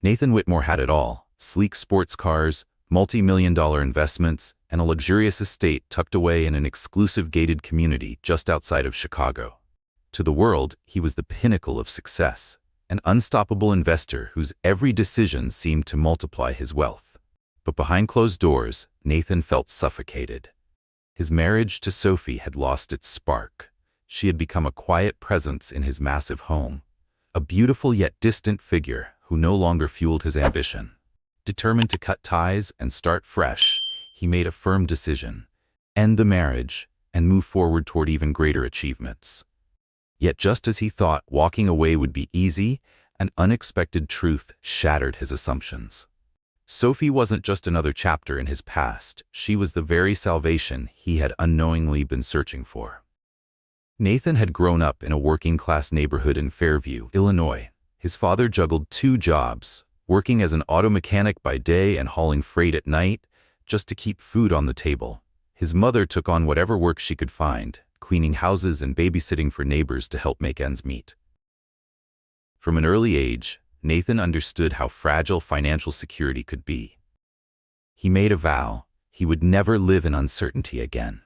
Nathan Whitmore had it all: sleek sports cars, multi-million-dollar investments, and a luxurious estate tucked away in an exclusive gated community just outside of Chicago. To the world, he was the pinnacle of success, an unstoppable investor whose every decision seemed to multiply his wealth. But behind closed doors, Nathan felt suffocated. His marriage to Sophie had lost its spark. She had become a quiet presence in his massive home, a beautiful yet distant figure who no longer fueled his ambition. Determined to cut ties and start fresh, he made a firm decision: end the marriage and move forward toward even greater achievements. Yet just as he thought walking away would be easy, an unexpected truth shattered his assumptions. Sophie wasn't just another chapter in his past, she was the very salvation he had unknowingly been searching for. Nathan had grown up in a working-class neighborhood in Fairview, Illinois. His father juggled 2 jobs, working as an auto mechanic by day and hauling freight at night, just to keep food on the table. His mother took on whatever work she could find, cleaning houses and babysitting for neighbors to help make ends meet. From an early age, Nathan understood how fragile financial security could be. He made a vow: he would never live in uncertainty again.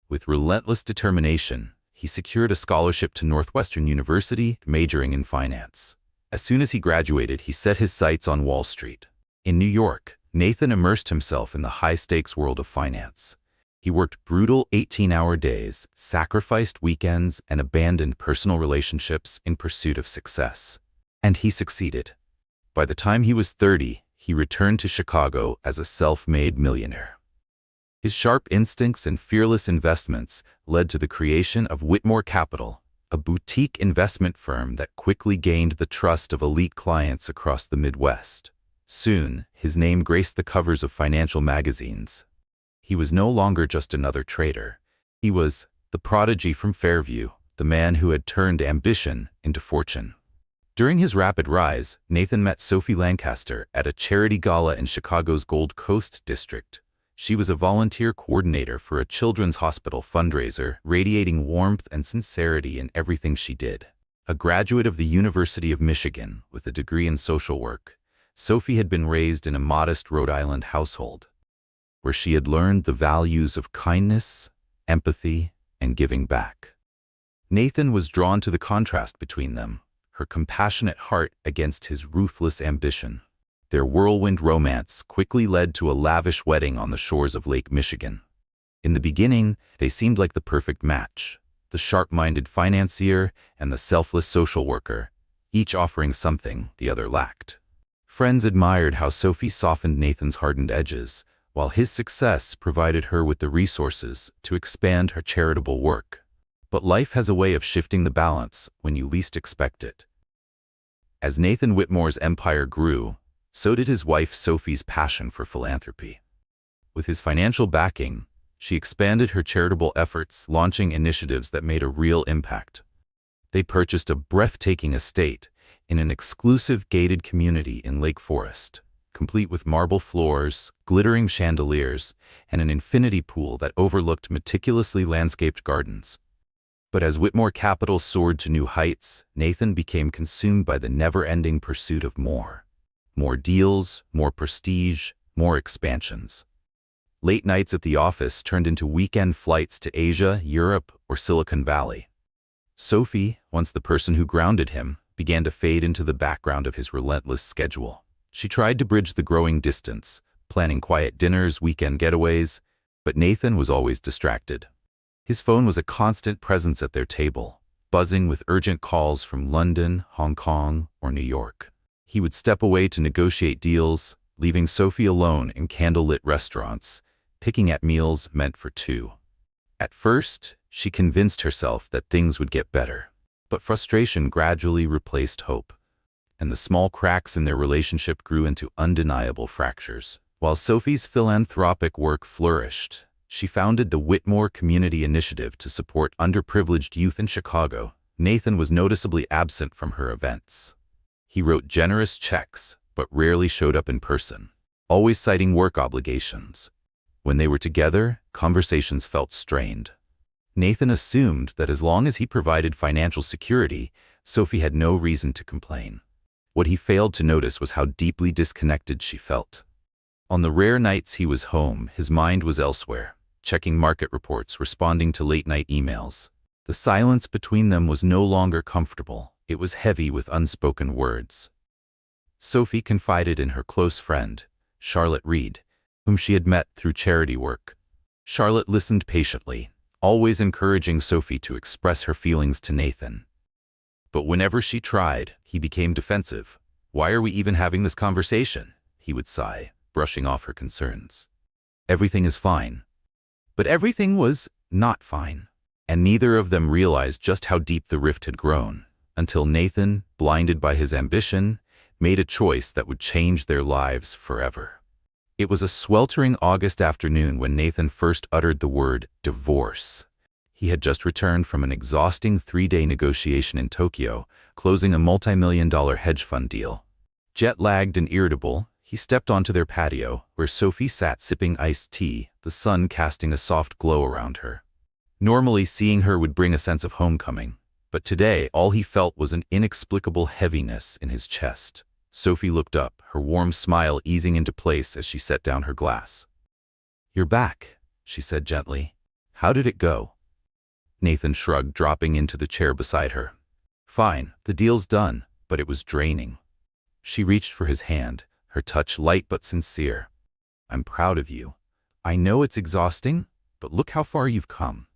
With relentless determination, he secured a scholarship to Northwestern University, majoring in finance. As soon as he graduated, he set his sights on Wall Street. In New York, Nathan immersed himself in the high-stakes world of finance. He worked brutal 18-hour days, sacrificed weekends, and abandoned personal relationships in pursuit of success. And he succeeded. By the time he was 30, he returned to Chicago as a self-made millionaire. His sharp instincts and fearless investments led to the creation of Whitmore Capital, a boutique investment firm that quickly gained the trust of elite clients across the Midwest. Soon, his name graced the covers of financial magazines. He was no longer just another trader. He was the prodigy from Fairview, the man who had turned ambition into fortune. During his rapid rise, Nathan met Sophie Lancaster at a charity gala in Chicago's Gold Coast district. She was a volunteer coordinator for a children's hospital fundraiser, radiating warmth and sincerity in everything she did. A graduate of the University of Michigan with a degree in social work, Sophie had been raised in a modest Rhode Island household, where she had learned the values of kindness, empathy, and giving back. Nathan was drawn to the contrast between them, her compassionate heart against his ruthless ambition. Their whirlwind romance quickly led to a lavish wedding on the shores of Lake Michigan. In the beginning, they seemed like the perfect match: the sharp-minded financier and the selfless social worker, each offering something the other lacked. Friends admired how Sophie softened Nathan's hardened edges, while his success provided her with the resources to expand her charitable work. But life has a way of shifting the balance when you least expect it. As Nathan Whitmore's empire grew, so did his wife Sophie's passion for philanthropy. With his financial backing, she expanded her charitable efforts, launching initiatives that made a real impact. They purchased a breathtaking estate in an exclusive gated community in Lake Forest, complete with marble floors, glittering chandeliers, and an infinity pool that overlooked meticulously landscaped gardens. But as Whitmore Capital soared to new heights, Nathan became consumed by the never-ending pursuit of more. More deals, more prestige, more expansions. Late nights at the office turned into weekend flights to Asia, Europe, or Silicon Valley. Sophie, once the person who grounded him, began to fade into the background of his relentless schedule. She tried to bridge the growing distance, planning quiet dinners, weekend getaways, but Nathan was always distracted. His phone was a constant presence at their table, buzzing with urgent calls from London, Hong Kong, or New York. He would step away to negotiate deals, leaving Sophie alone in candlelit restaurants, picking at meals meant for 2. At first, she convinced herself that things would get better, but frustration gradually replaced hope, and the small cracks in their relationship grew into undeniable fractures. While Sophie's philanthropic work flourished, she founded the Whitmore Community Initiative to support underprivileged youth in Chicago. Nathan was noticeably absent from her events. He wrote generous checks, but rarely showed up in person, always citing work obligations. When they were together, conversations felt strained. Nathan assumed that as long as he provided financial security, Sophie had no reason to complain. What he failed to notice was how deeply disconnected she felt. On the rare nights he was home, his mind was elsewhere, checking market reports, responding to late-night emails. The silence between them was no longer comfortable. It was heavy with unspoken words. Sophie confided in her close friend, Charlotte Reed, whom she had met through charity work. Charlotte listened patiently, always encouraging Sophie to express her feelings to Nathan. But whenever she tried, he became defensive. "Why are we even having this conversation?" he would sigh, brushing off her concerns. "Everything is fine." But everything was not fine, and neither of them realized just how deep the rift had grown, until Nathan, blinded by his ambition, made a choice that would change their lives forever. It was a sweltering August afternoon when Nathan first uttered the word divorce. He had just returned from an exhausting 3-day negotiation in Tokyo, closing a multi-million-dollar hedge fund deal. Jet-lagged and irritable, he stepped onto their patio, where Sophie sat sipping iced tea, the sun casting a soft glow around her. Normally, seeing her would bring a sense of homecoming, but today all he felt was an inexplicable heaviness in his chest. Sophie looked up, her warm smile easing into place as she set down her glass. "You're back," she said gently. "How did it go?" Nathan shrugged, dropping into the chair beside her. "Fine, the deal's done, but it was draining." She reached for his hand, her touch light but sincere. "I'm proud of you. I know it's exhausting, but look how far you've come."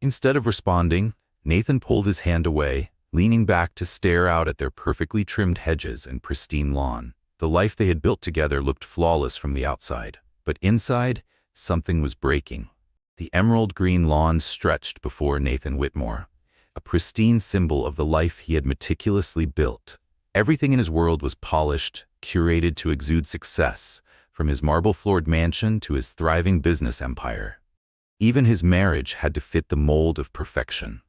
Instead of responding, Nathan pulled his hand away, leaning back to stare out at their perfectly trimmed hedges and pristine lawn. The life they had built together looked flawless from the outside, but inside, something was breaking. The emerald green lawn stretched before Nathan Whitmore, a pristine symbol of the life he had meticulously built. Everything in his world was polished, curated to exude success, from his marble-floored mansion to his thriving business empire. Even his marriage had to fit the mold of perfection.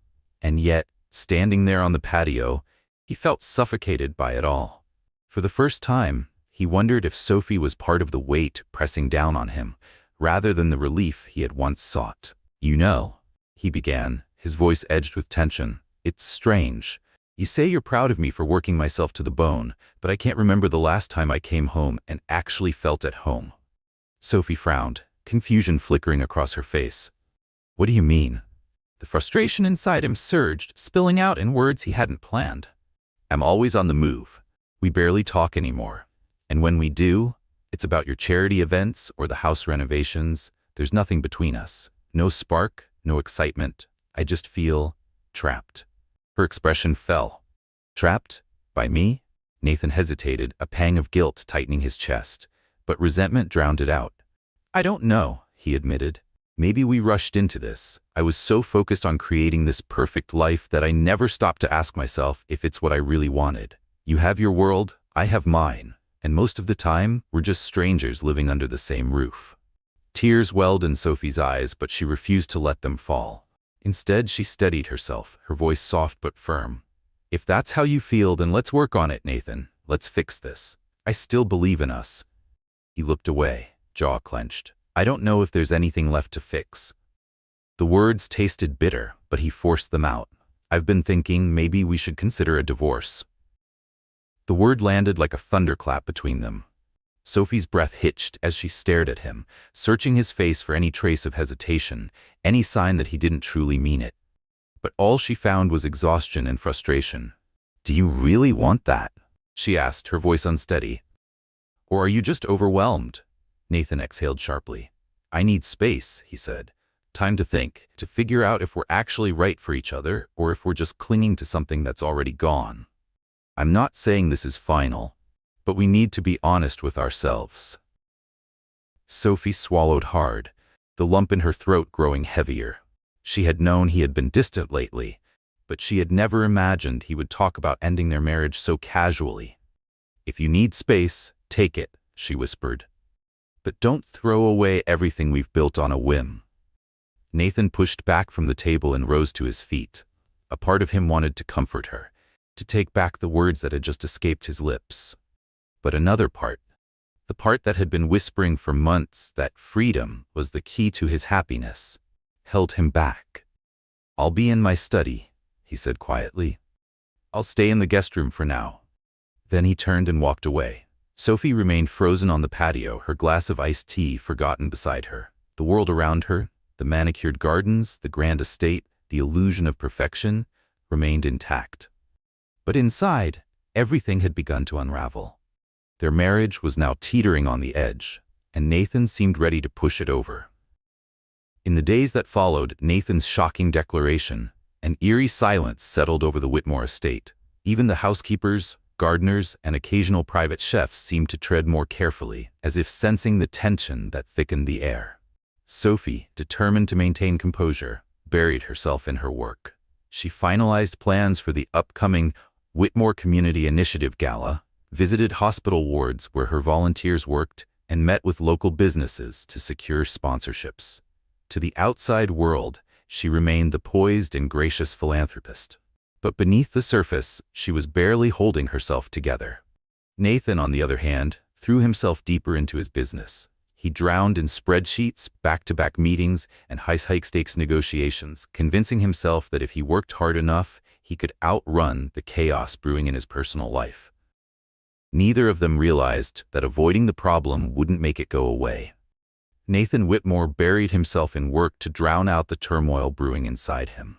And yet, standing there on the patio, he felt suffocated by it all. For the first time, he wondered if Sophie was part of the weight pressing down on him, rather than the relief he had once sought. "You know," he began, his voice edged with tension, "it's strange. You say you're proud of me for working myself to the bone, but I can't remember the last time I came home and actually felt at home." Sophie frowned, confusion flickering across her face. "What do you mean?" The frustration inside him surged, spilling out in words he hadn't planned. "I'm always on the move. We barely talk anymore. And when we do, it's about your charity events or the house renovations. There's nothing between us. No spark, no excitement. I just feel trapped." Her expression fell. "Trapped? By me?" Nathan hesitated, a pang of guilt tightening his chest, but resentment drowned it out. "I don't know," he admitted. "Maybe we rushed into this. I was so focused on creating this perfect life that I never stopped to ask myself if it's what I really wanted. You have your world, I have mine, and most of the time, we're just strangers living under the same roof." Tears welled in Sophie's eyes, but she refused to let them fall. Instead, she steadied herself, her voice soft but firm. "If that's how you feel, then let's work on it, Nathan. Let's fix this. I still believe in us." He looked away, jaw clenched. "I don't know if there's anything left to fix." The words tasted bitter, but he forced them out. "I've been thinking maybe we should consider a divorce." The word landed like a thunderclap between them. Sophie's breath hitched as she stared at him, searching his face for any trace of hesitation, any sign that he didn't truly mean it. But all she found was exhaustion and frustration. "Do you really want that?" she asked, her voice unsteady. "Or are you just overwhelmed?" Nathan exhaled sharply. "I need space," he said. "Time to think, to figure out if we're actually right for each other or if we're just clinging to something that's already gone. I'm not saying this is final, but we need to be honest with ourselves." Sophie swallowed hard, the lump in her throat growing heavier. She had known he had been distant lately, but she had never imagined he would talk about ending their marriage so casually. "If you need space, take it," she whispered. "But don't throw away everything we've built on a whim." Nathan pushed back from the table and rose to his feet. A part of him wanted to comfort her, to take back the words that had just escaped his lips. But another part, the part that had been whispering for months that freedom was the key to his happiness, held him back. "I'll be in my study," he said quietly. "I'll stay in the guest room for now." Then he turned and walked away. Sophie remained frozen on the patio, her glass of iced tea forgotten beside her. The world around her, the manicured gardens, the grand estate, the illusion of perfection, remained intact. But inside, everything had begun to unravel. Their marriage was now teetering on the edge, and Nathan seemed ready to push it over. In the days that followed Nathan's shocking declaration, an eerie silence settled over the Whitmore estate. Even the housekeepers, gardeners, and occasional private chefs seemed to tread more carefully, as if sensing the tension that thickened the air. Sophie, determined to maintain composure, buried herself in her work. She finalized plans for the upcoming Whitmore Community Initiative Gala, visited hospital wards where her volunteers worked, and met with local businesses to secure sponsorships. To the outside world, she remained the poised and gracious philanthropist. But beneath the surface, she was barely holding herself together. Nathan, on the other hand, threw himself deeper into his business. He drowned in spreadsheets, back-to-back meetings, and high-stakes negotiations, convincing himself that if he worked hard enough, he could outrun the chaos brewing in his personal life. Neither of them realized that avoiding the problem wouldn't make it go away. Nathan Whitmore buried himself in work to drown out the turmoil brewing inside him.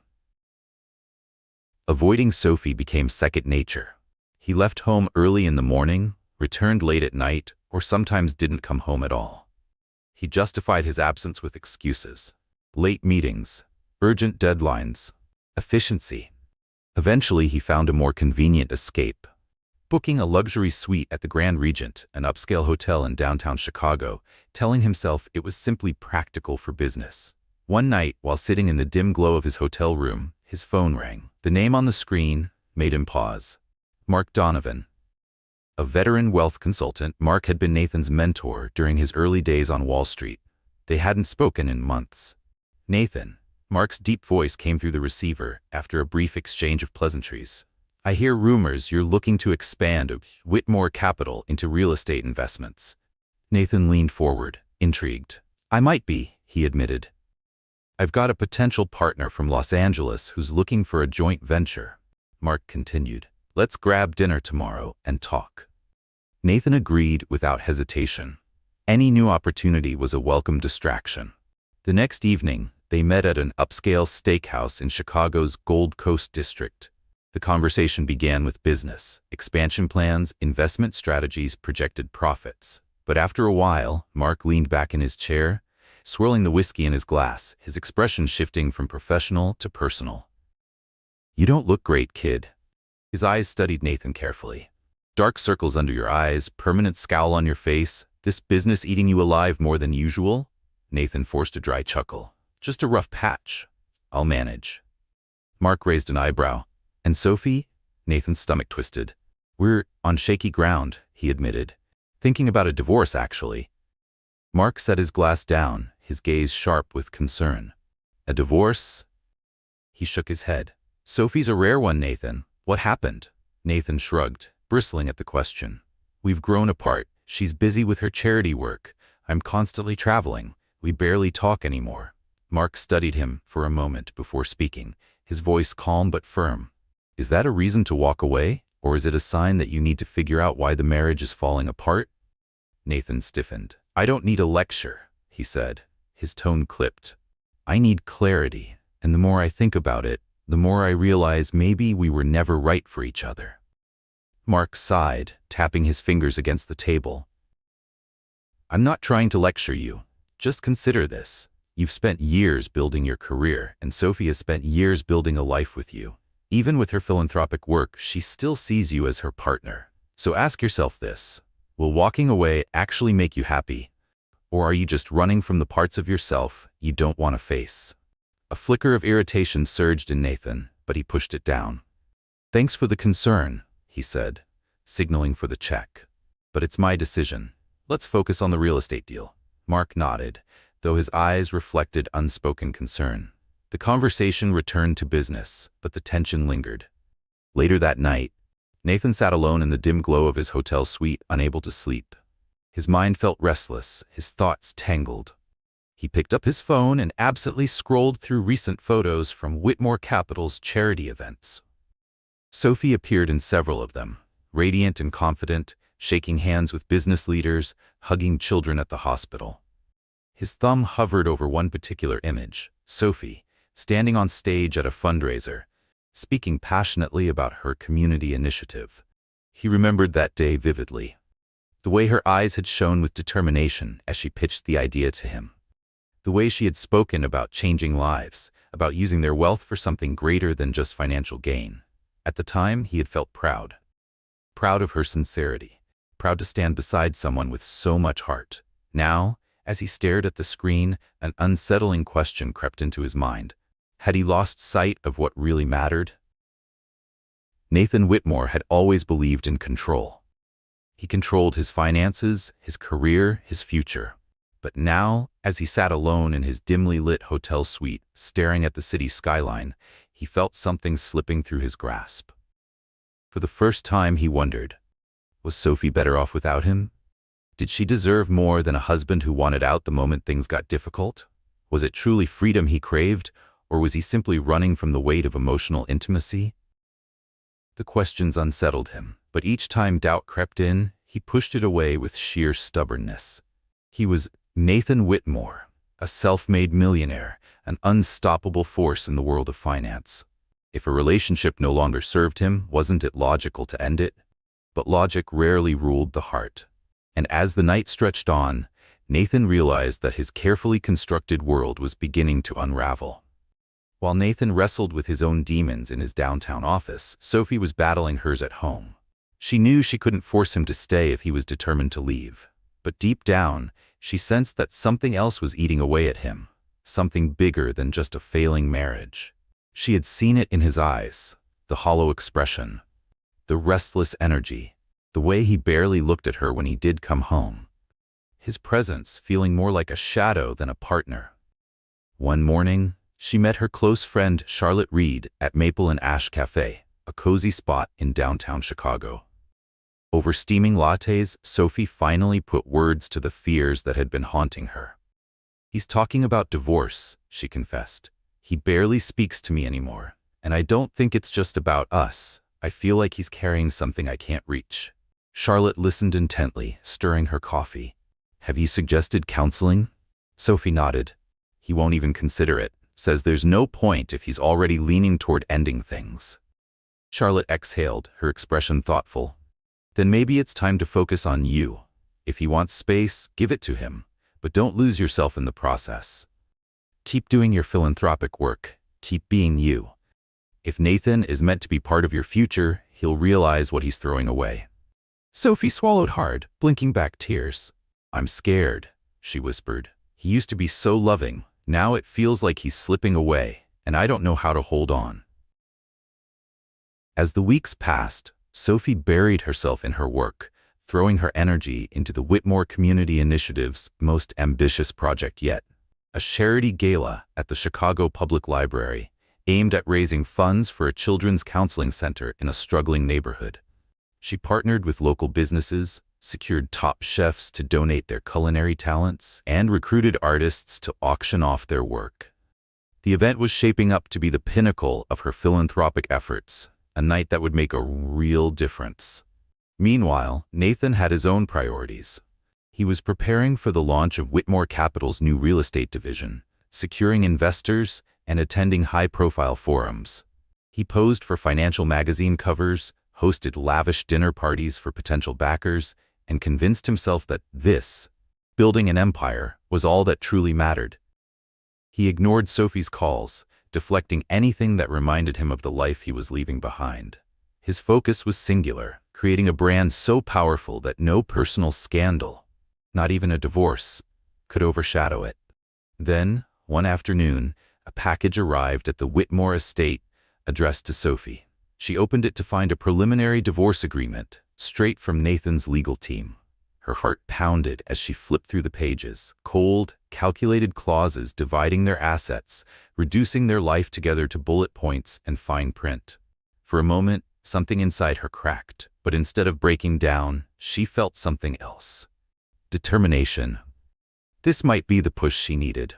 Avoiding Sophie became second nature. He left home early in the morning, returned late at night, or sometimes didn't come home at all. He justified his absence with excuses: late meetings, urgent deadlines, efficiency. Eventually, he found a more convenient escape. Booking a luxury suite at the Grand Regent, an upscale hotel in downtown Chicago, telling himself it was simply practical for business. One night, while sitting in the dim glow of his hotel room, his phone rang. The name on the screen made him pause. Mark Donovan. A veteran wealth consultant, Mark had been Nathan's mentor during his early days on Wall Street. They hadn't spoken in months. Nathan. Mark's deep voice came through the receiver after a brief exchange of pleasantries. I hear rumors you're looking to expand Whitmore Capital into real estate investments. Nathan leaned forward, intrigued. I might be, he admitted. I've got a potential partner from Los Angeles who's looking for a joint venture. Mark continued. Let's grab dinner tomorrow and talk. Nathan agreed without hesitation. Any new opportunity was a welcome distraction. The next evening, they met at an upscale steakhouse in Chicago's Gold Coast district. The conversation began with business, expansion plans, investment strategies, projected profits. But after a while, Mark leaned back in his chair, swirling the whiskey in his glass, his expression shifting from professional to personal. You don't look great, kid. His eyes studied Nathan carefully. Dark circles under your eyes, permanent scowl on your face, this business eating you alive more than usual? Nathan forced a dry chuckle. Just a rough patch. I'll manage. Mark raised an eyebrow. And Sophie? Nathan's stomach twisted. We're on shaky ground, he admitted. Thinking about a divorce, actually. Mark set his glass down, his gaze sharp with concern. A divorce? He shook his head. Sophie's a rare one, Nathan. What happened? Nathan shrugged, bristling at the question. We've grown apart. She's busy with her charity work. I'm constantly traveling. We barely talk anymore. Mark studied him for a moment before speaking, his voice calm but firm. Is that a reason to walk away, or is it a sign that you need to figure out why the marriage is falling apart? Nathan stiffened. I don't need a lecture, he said, his tone clipped. I need clarity, and the more I think about it, the more I realize maybe we were never right for each other. Mark sighed, tapping his fingers against the table. I'm not trying to lecture you. Just consider this. You've spent years building your career, and Sophie has spent years building a life with you. Even with her philanthropic work, she still sees you as her partner. So ask yourself this. Will walking away actually make you happy? Or are you just running from the parts of yourself you don't want to face? A flicker of irritation surged in Nathan, but he pushed it down. Thanks for the concern, he said, signaling for the check. But it's my decision. Let's focus on the real estate deal. Mark nodded, though his eyes reflected unspoken concern. The conversation returned to business, but the tension lingered. Later that night, Nathan sat alone in the dim glow of his hotel suite, unable to sleep. His mind felt restless, his thoughts tangled. He picked up his phone and absently scrolled through recent photos from Whitmore Capital's charity events. Sophie appeared in several of them, radiant and confident, shaking hands with business leaders, hugging children at the hospital. His thumb hovered over one particular image, Sophie, standing on stage at a fundraiser, speaking passionately about her community initiative. He remembered that day vividly. The way her eyes had shone with determination as she pitched the idea to him. The way she had spoken about changing lives, about using their wealth for something greater than just financial gain. At the time, he had felt proud. Proud of her sincerity. Proud to stand beside someone with so much heart. Now, as he stared at the screen, an unsettling question crept into his mind. Had he lost sight of what really mattered? Nathan Whitmore had always believed in control. He controlled his finances, his career, his future. But now, as he sat alone in his dimly lit hotel suite, staring at the city skyline, he felt something slipping through his grasp. For the first time, he wondered, was Sophie better off without him? Did she deserve more than a husband who wanted out the moment things got difficult? Was it truly freedom he craved, or was he simply running from the weight of emotional intimacy? The questions unsettled him, but each time doubt crept in, he pushed it away with sheer stubbornness. He was Nathan Whitmore, a self-made millionaire, an unstoppable force in the world of finance. If a relationship no longer served him, wasn't it logical to end it? But logic rarely ruled the heart. And as the night stretched on, Nathan realized that his carefully constructed world was beginning to unravel. While Nathan wrestled with his own demons in his downtown office, Sophie was battling hers at home. She knew she couldn't force him to stay if he was determined to leave. But deep down, she sensed that something else was eating away at him, something bigger than just a failing marriage. She had seen it in his eyes, the hollow expression, the restless energy, the way he barely looked at her when he did come home. His presence feeling more like a shadow than a partner. One morning, she met her close friend Charlotte Reed at Maple and Ash Cafe, a cozy spot in downtown Chicago. Over steaming lattes, Sophie finally put words to the fears that had been haunting her. "He's talking about divorce," she confessed. "He barely speaks to me anymore, and I don't think it's just about us. I feel like he's carrying something I can't reach." Charlotte listened intently, stirring her coffee. "Have you suggested counseling?" Sophie nodded. "He won't even consider it. Says there's no point if he's already leaning toward ending things." Charlotte exhaled, her expression thoughtful. "Then maybe it's time to focus on you. If he wants space, give it to him, but don't lose yourself in the process. Keep doing your philanthropic work. Keep being you. If Nathan is meant to be part of your future, he'll realize what he's throwing away." Sophie swallowed hard, blinking back tears. "I'm scared," she whispered. "He used to be so loving. Now it feels like he's slipping away, and I don't know how to hold on." As the weeks passed, Sophie buried herself in her work, throwing her energy into the Whitmore Community Initiative's most ambitious project yet, a charity gala at the Chicago Public Library, aimed at raising funds for a children's counseling center in a struggling neighborhood. She partnered with local businesses, secured top chefs to donate their culinary talents, and recruited artists to auction off their work. The event was shaping up to be the pinnacle of her philanthropic efforts, a night that would make a real difference. Meanwhile, Nathan had his own priorities. He was preparing for the launch of Whitmore Capital's new real estate division, securing investors, and attending high-profile forums. He posed for financial magazine covers, hosted lavish dinner parties for potential backers, and convinced himself that building an empire, was all that truly mattered. He ignored Sophie's calls, deflecting anything that reminded him of the life he was leaving behind. His focus was singular, creating a brand so powerful that no personal scandal, not even a divorce, could overshadow it. Then, one afternoon, a package arrived at the Whitmore estate, addressed to Sophie. She opened it to find a preliminary divorce agreement, straight from Nathan's legal team. Her heart pounded as she flipped through the pages, cold, calculated clauses dividing their assets, reducing their life together to bullet points and fine print. For a moment, something inside her cracked, but instead of breaking down, she felt something else. Determination. This might be the push she needed.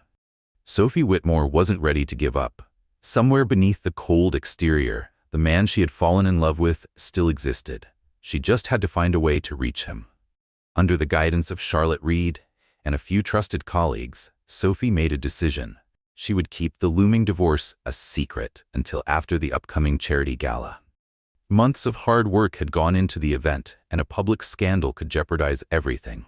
Sophie Whitmore wasn't ready to give up. Somewhere beneath the cold exterior, the man she had fallen in love with still existed. She just had to find a way to reach him. Under the guidance of Charlotte Reed and a few trusted colleagues, Sophie made a decision. She would keep the looming divorce a secret until after the upcoming charity gala. Months of hard work had gone into the event, and a public scandal could jeopardize everything.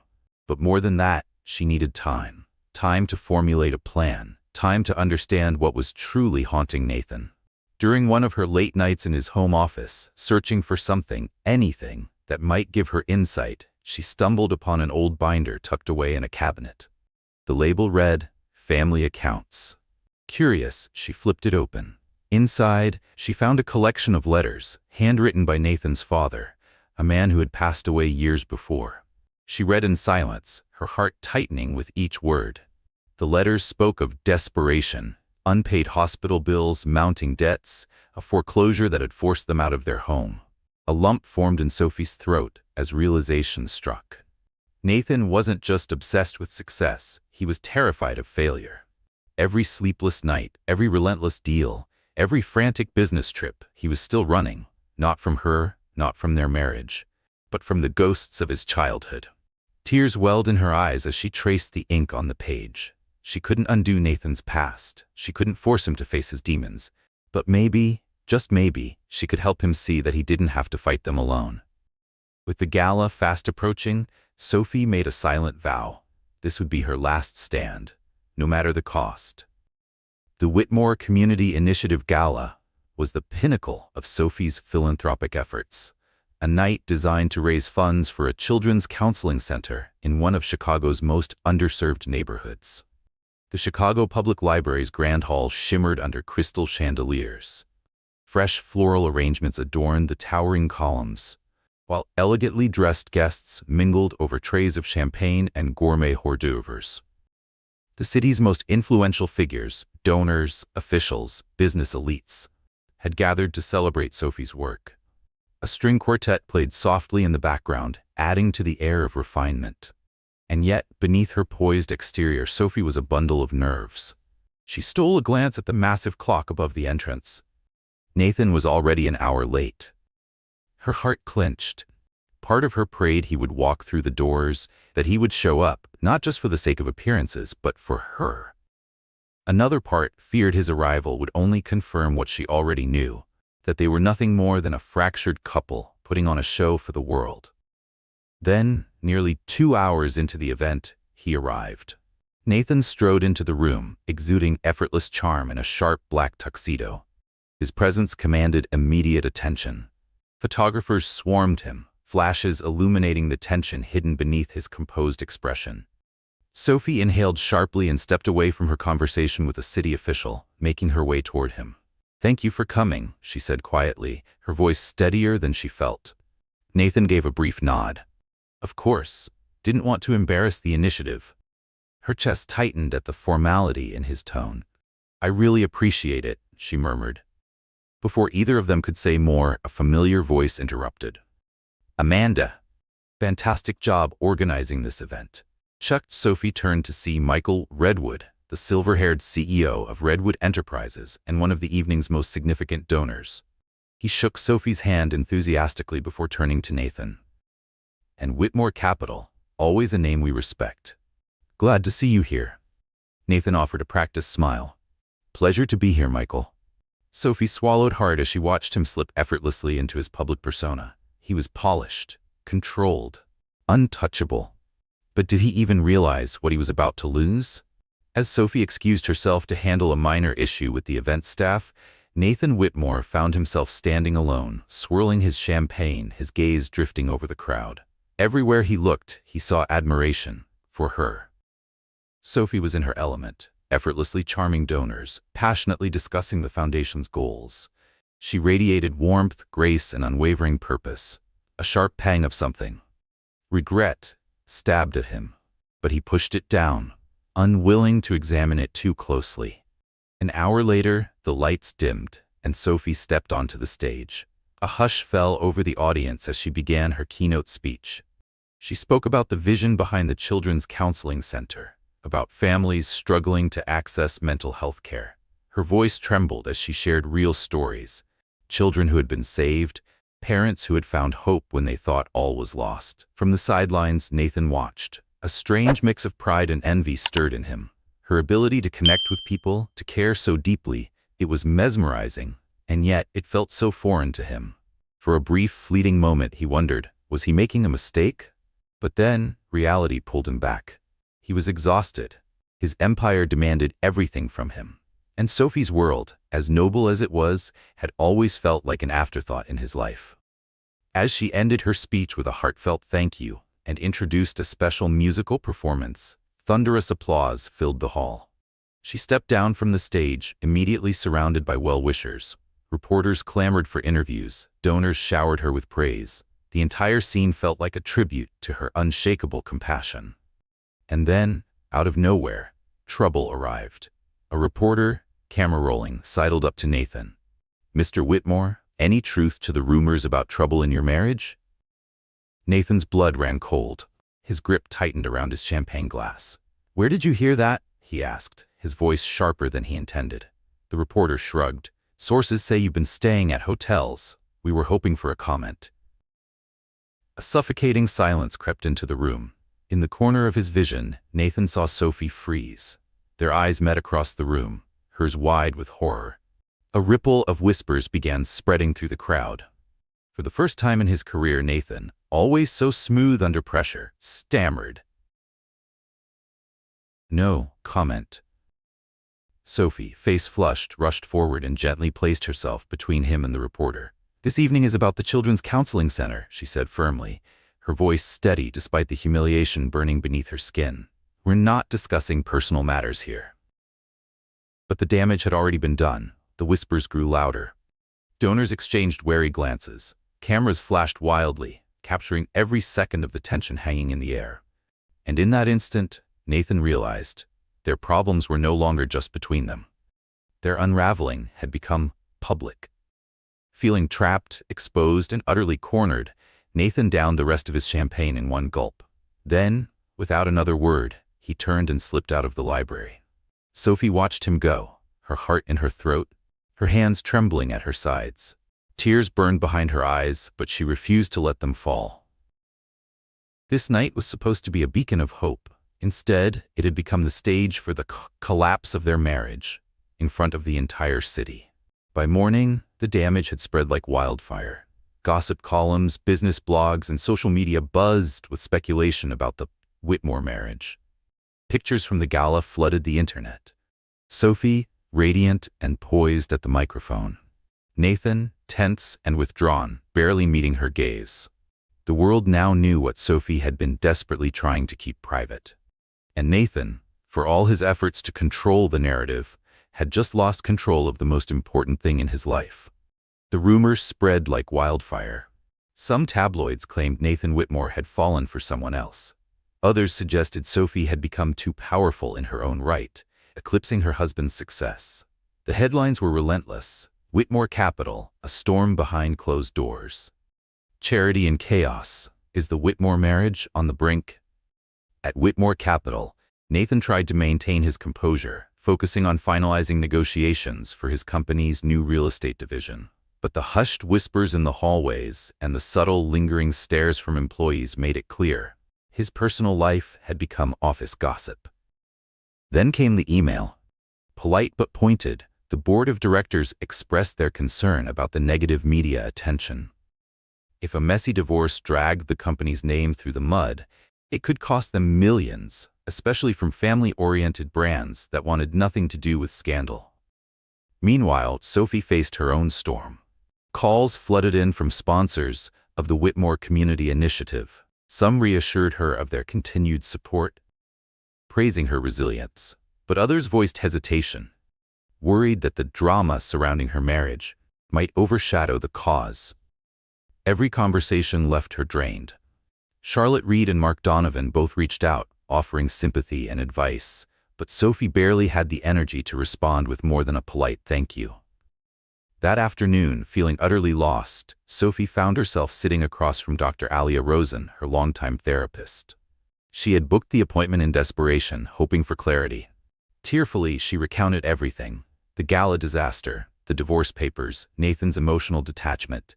But more than that, she needed time. Time to formulate a plan. Time to understand what was truly haunting Nathan. During one of her late nights in his home office, searching for something, anything, that might give her insight, she stumbled upon an old binder tucked away in a cabinet. The label read, "Family Accounts." Curious, she flipped it open. Inside, she found a collection of letters, handwritten by Nathan's father, a man who had passed away years before. She read in silence, her heart tightening with each word. The letters spoke of desperation, unpaid hospital bills, mounting debts, a foreclosure that had forced them out of their home. A lump formed in Sophie's throat as realization struck. Nathan wasn't just obsessed with success, he was terrified of failure. Every sleepless night, every relentless deal, every frantic business trip, he was still running, not from her, not from their marriage, but from the ghosts of his childhood. Tears welled in her eyes as she traced the ink on the page. She couldn't undo Nathan's past. She couldn't force him to face his demons. But maybe, just maybe, she could help him see that he didn't have to fight them alone. With the gala fast approaching, Sophie made a silent vow. This would be her last stand, no matter the cost. The Whitmore Community Initiative Gala was the pinnacle of Sophie's philanthropic efforts, a night designed to raise funds for a children's counseling center in one of Chicago's most underserved neighborhoods. The Chicago Public Library's Grand Hall shimmered under crystal chandeliers. Fresh floral arrangements adorned the towering columns, while elegantly dressed guests mingled over trays of champagne and gourmet hors d'oeuvres. The city's most influential figures, donors, officials, business elites, had gathered to celebrate Sophie's work. A string quartet played softly in the background, adding to the air of refinement. And yet, beneath her poised exterior, Sophie was a bundle of nerves. She stole a glance at the massive clock above the entrance. Nathan was already an hour late. Her heart clenched. Part of her prayed he would walk through the doors, that he would show up, not just for the sake of appearances, but for her. Another part feared his arrival would only confirm what she already knew, that they were nothing more than a fractured couple putting on a show for the world. Then, nearly 2 hours into the event, he arrived. Nathan strode into the room, exuding effortless charm in a sharp black tuxedo. His presence commanded immediate attention. Photographers swarmed him, flashes illuminating the tension hidden beneath his composed expression. Sophie inhaled sharply and stepped away from her conversation with a city official, making her way toward him. "Thank you for coming," she said quietly, her voice steadier than she felt. Nathan gave a brief nod. Of course, didn't want to embarrass the initiative. Her chest tightened at the formality in his tone. "I really appreciate it," she murmured. Before either of them could say more, a familiar voice interrupted. "Amanda, fantastic job organizing this event." Sophie turned to see Michael Redwood, the silver-haired CEO of Redwood Enterprises and one of the evening's most significant donors. He shook Sophie's hand enthusiastically before turning to Nathan. "And Whitmore Capital, always a name we respect. Glad to see you here." Nathan offered a practiced smile. "Pleasure to be here, Michael." Sophie swallowed hard as she watched him slip effortlessly into his public persona. He was polished, controlled, untouchable. But did he even realize what he was about to lose? As Sophie excused herself to handle a minor issue with the event staff, Nathan Whitmore found himself standing alone, swirling his champagne, his gaze drifting over the crowd. Everywhere he looked, he saw admiration for her. Sophie was in her element, effortlessly charming donors, passionately discussing the foundation's goals. She radiated warmth, grace, and unwavering purpose. A sharp pang of something, regret, stabbed at him, but he pushed it down, unwilling to examine it too closely. An hour later, the lights dimmed, and Sophie stepped onto the stage. A hush fell over the audience as she began her keynote speech. She spoke about the vision behind the Children's Counseling Center, about families struggling to access mental health care. Her voice trembled as she shared real stories. Children who had been saved, Parents who had found hope when they thought all was lost. From the sidelines, Nathan watched. A strange mix of pride and envy stirred in him. Her ability to connect with people, to care so deeply, it was mesmerizing, and yet it felt so foreign to him. For a brief, fleeting moment, he wondered, was he making a mistake? But then, reality pulled him back. He was exhausted. His empire demanded everything from him. And Sophie's world, as noble as it was, had always felt like an afterthought in his life. As she ended her speech with a heartfelt thank you and introduced a special musical performance, thunderous applause filled the hall. She stepped down from the stage, immediately surrounded by well-wishers. Reporters clamored for interviews, donors showered her with praise. The entire scene felt like a tribute to her unshakable compassion. And then, out of nowhere, trouble arrived. A reporter, camera rolling, sidled up to Nathan. "Mr. Whitmore, any truth to the rumors about trouble in your marriage?" Nathan's blood ran cold. His grip tightened around his champagne glass. "Where did you hear that?" he asked, his voice sharper than he intended. The reporter shrugged. "Sources say you've been staying at hotels. We were hoping for a comment." A suffocating silence crept into the room. In the corner of his vision, Nathan saw Sophie freeze. Their eyes met across the room, hers wide with horror. A ripple of whispers began spreading through the crowd. For the first time in his career, Nathan, always so smooth under pressure, stammered. "No comment." Sophie, face flushed, rushed forward and gently placed herself between him and the reporter. "This evening is about the Children's Counseling Center," she said firmly, her voice steady despite the humiliation burning beneath her skin. "We're not discussing personal matters here." But the damage had already been done. The whispers grew louder. Donors exchanged wary glances. Cameras flashed wildly, capturing every second of the tension hanging in the air. And in that instant, Nathan realized their problems were no longer just between them. Their unraveling had become public. Feeling trapped, exposed, and utterly cornered, Nathan downed the rest of his champagne in one gulp. Then, without another word, he turned and slipped out of the library. Sophie watched him go, her heart in her throat, her hands trembling at her sides. Tears burned behind her eyes, but she refused to let them fall. This night was supposed to be a beacon of hope. Instead, it had become the stage for the collapse of their marriage, in front of the entire city. By morning, the damage had spread like wildfire. Gossip columns, business blogs, and social media buzzed with speculation about the Whitmore marriage. Pictures from the gala flooded the internet. Sophie, radiant and poised at the microphone. Nathan, tense and withdrawn, barely meeting her gaze. The world now knew what Sophie had been desperately trying to keep private. And Nathan, for all his efforts to control the narrative, had just lost control of the most important thing in his life. The rumors spread like wildfire. Some tabloids claimed Nathan Whitmore had fallen for someone else. Others suggested Sophie had become too powerful in her own right, eclipsing her husband's success. The headlines were relentless. Whitmore Capital, a storm behind closed doors. Charity in chaos. Is the Whitmore marriage on the brink? At Whitmore Capital, Nathan tried to maintain his composure, focusing on finalizing negotiations for his company's new real estate division. But the hushed whispers in the hallways and the subtle, lingering stares from employees made it clear. His personal life had become office gossip. Then came the email. Polite but pointed, the board of directors expressed their concern about the negative media attention. If a messy divorce dragged the company's name through the mud, it could cost them millions, especially from family-oriented brands that wanted nothing to do with scandal. Meanwhile, Sophie faced her own storm. Calls flooded in from sponsors of the Whitmore Community Initiative. Some reassured her of their continued support, praising her resilience, but others voiced hesitation, worried that the drama surrounding her marriage might overshadow the cause. Every conversation left her drained. Charlotte Reed and Mark Donovan both reached out, offering sympathy and advice, but Sophie barely had the energy to respond with more than a polite thank you. That afternoon, feeling utterly lost, Sophie found herself sitting across from Dr. Alia Rosen, her longtime therapist. She had booked the appointment in desperation, hoping for clarity. Tearfully, she recounted everything: the gala disaster, the divorce papers, Nathan's emotional detachment.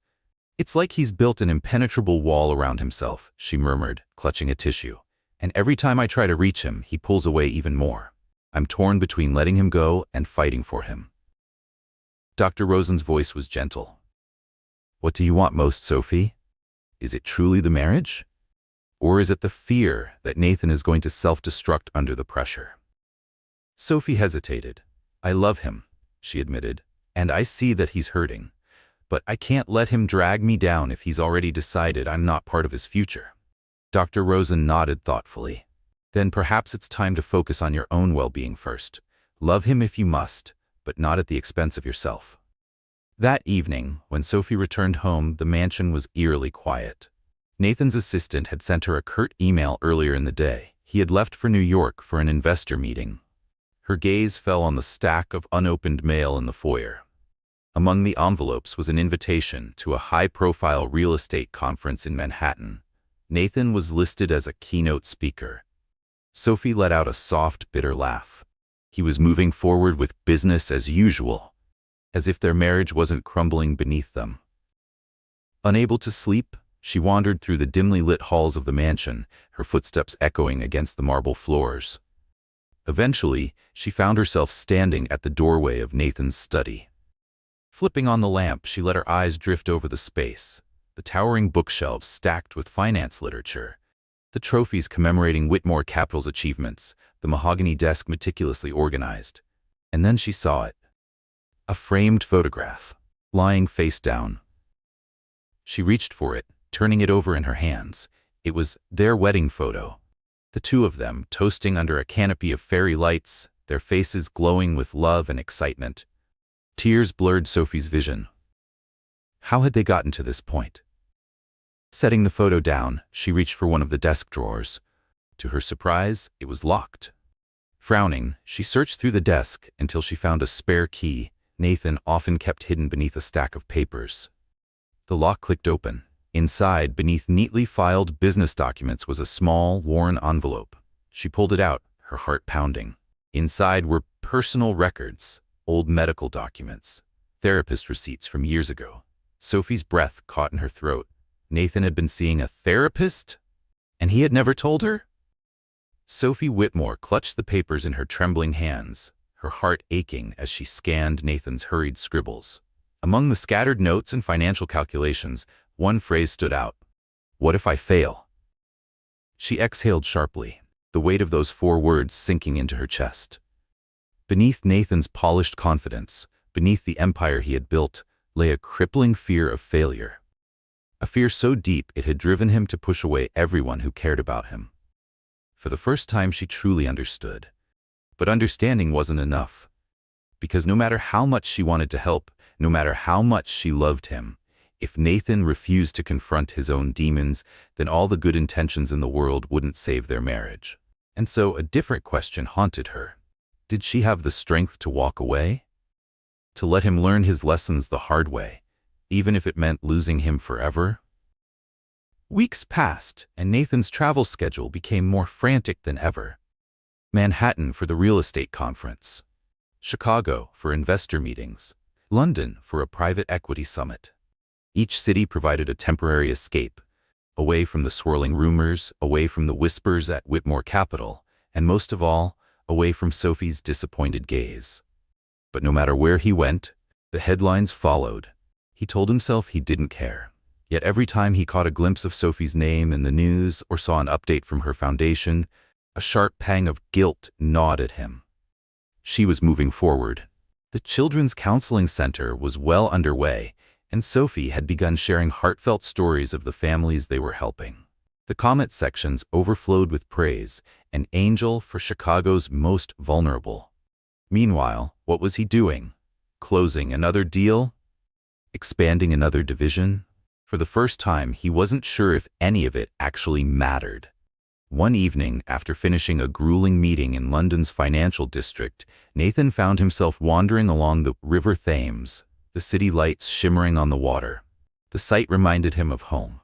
It's like he's built an impenetrable wall around himself, she murmured, clutching a tissue. And every time I try to reach him, he pulls away even more. I'm torn between letting him go and fighting for him. Dr. Rosen's voice was gentle. What do you want most, Sophie? Is it truly the marriage? Or is it the fear that Nathan is going to self-destruct under the pressure? Sophie hesitated. I love him, she admitted, and I see that he's hurting. But I can't let him drag me down if he's already decided I'm not part of his future. Dr. Rosen nodded thoughtfully. Then perhaps it's time to focus on your own well-being first. Love him if you must, but not at the expense of yourself. That evening, when Sophie returned home, the mansion was eerily quiet. Nathan's assistant had sent her a curt email earlier in the day. He had left for New York for an investor meeting. Her gaze fell on the stack of unopened mail in the foyer. Among the envelopes was an invitation to a high-profile real estate conference in Manhattan. Nathan was listed as a keynote speaker. Sophie let out a soft, bitter laugh. He was moving forward with business as usual, as if their marriage wasn't crumbling beneath them. Unable to sleep, she wandered through the dimly lit halls of the mansion, her footsteps echoing against the marble floors. Eventually, she found herself standing at the doorway of Nathan's study. Flipping on the lamp, she let her eyes drift over the space, the towering bookshelves stacked with finance literature, the trophies commemorating Whitmore Capital's achievements, the mahogany desk meticulously organized. And then she saw it. A framed photograph, lying face down. She reached for it, turning it over in her hands. It was their wedding photo. The two of them, toasting under a canopy of fairy lights, their faces glowing with love and excitement. Tears blurred Sophie's vision. How had they gotten to this point? Setting the photo down, she reached for one of the desk drawers. To her surprise, it was locked. Frowning, she searched through the desk until she found a spare key Nathan often kept hidden beneath a stack of papers. The lock clicked open. Inside, beneath neatly filed business documents, was a small, worn envelope. She pulled it out, her heart pounding. Inside were personal records, old medical documents, therapist receipts from years ago. Sophie's breath caught in her throat. Nathan had been seeing a therapist? And he had never told her? Sophie Whitmore clutched the papers in her trembling hands, her heart aching as she scanned Nathan's hurried scribbles. Among the scattered notes and financial calculations, one phrase stood out. What if I fail? She exhaled sharply, the weight of those 4 words sinking into her chest. Beneath Nathan's polished confidence, beneath the empire he had built, lay a crippling fear of failure. A fear so deep it had driven him to push away everyone who cared about him. For the first time, she truly understood. But understanding wasn't enough. Because no matter how much she wanted to help, no matter how much she loved him, if Nathan refused to confront his own demons, then all the good intentions in the world wouldn't save their marriage. And so a different question haunted her. Did she have the strength to walk away? To let him learn his lessons the hard way, even if it meant losing him forever? Weeks passed, and Nathan's travel schedule became more frantic than ever. Manhattan for the real estate conference, Chicago for investor meetings, London for a private equity summit. Each city provided a temporary escape, away from the swirling rumors, away from the whispers at Whitmore Capital, and most of all, away from Sophie's disappointed gaze. But no matter where he went, the headlines followed. He told himself he didn't care. Yet every time he caught a glimpse of Sophie's name in the news or saw an update from her foundation, a sharp pang of guilt gnawed at him. She was moving forward. The Children's Counseling Center was well underway, and Sophie had begun sharing heartfelt stories of the families they were helping. The comment sections overflowed with praise, an angel for Chicago's most vulnerable. Meanwhile, what was he doing? Closing another deal? Expanding another division? For the first time, he wasn't sure if any of it actually mattered. One evening, after finishing a grueling meeting in London's financial district, Nathan found himself wandering along the River Thames, the city lights shimmering on the water. The sight reminded him of home.